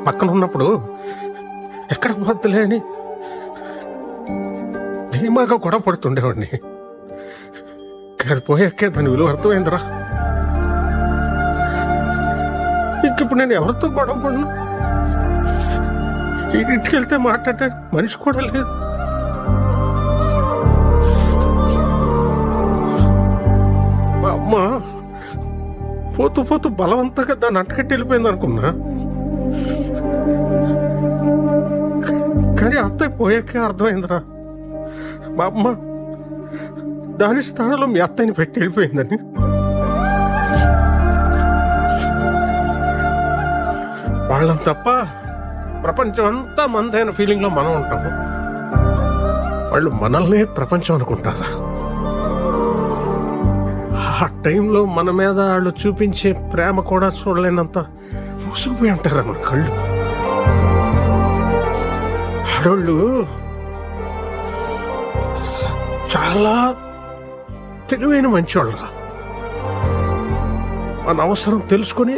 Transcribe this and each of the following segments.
పక్కన ఉన్నప్పుడు ఎక్కడ పోద్దులే అని ధీమాగా గొడవ పడుతుండేవాడిని. అది పోయాకే దాని విలువ అర్థమైందిరా. ఇంకిప్పుడు నేను ఎవరితో గొడవ పడను. ఇంటికి వెళ్తే మాట్లాడే మనిషి కూడా లేదు. మా అమ్మ పోతూ పోతూ బలవంతంగా దాన్ని అంటకట్టి వెళ్ళిపోయింది అనుకున్నా. కానీ అత్తయ్య పోయాకే అర్థమైందిరా, మా అమ్మ దాని స్థానంలో మీ అత్తయ్యని పెట్టి వెళ్ళిపోయిందని. వాళ్ళని తప్ప ప్రపంచం అంతా మందైన ఫీలింగ్లో మనం ఉంటాము. వాళ్ళు మనల్నే ప్రపంచం అనుకుంటారా? ఆ టైంలో మన మీద వాళ్ళు చూపించే ప్రేమ కూడా చూడలేనంత మూసుకుపోయి ఉంటారా మన కళ్ళు. ఆడోళ్ళు చాలా తెలివైన మంచివాళ్ళరా. మన అవసరం తెలుసుకొని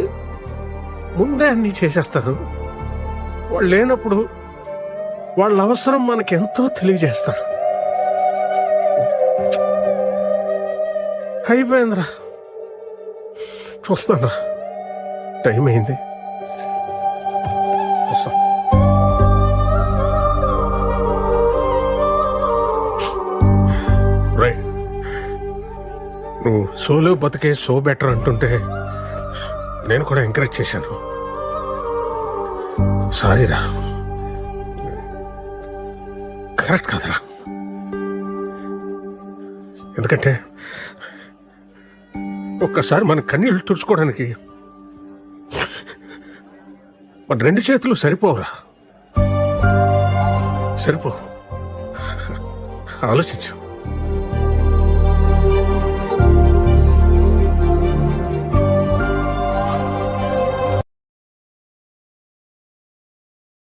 ముందే అన్నీ చేసేస్తారు. వాళ్ళు లేనప్పుడు వాళ్ళ అవసరం మనకి ఎంతో తెలియజేస్తారు. అయిపోయిందిరా, చూస్తానరా, టైం అయింది. రైట్, నువ్వు సోలో బతికే సో బెటర్ అంటుంటే నేను కూడా ఎంకరేజ్ చేశాను. సారీరా, కరెక్ట్ కాదురా. ఎందుకంటే ఒక్కసారి మన కన్నీళ్ళు తుడుచుకోవడానికి మన రెండు చేతులు సరిపోవురా. సరిపో, ఆలోచించు.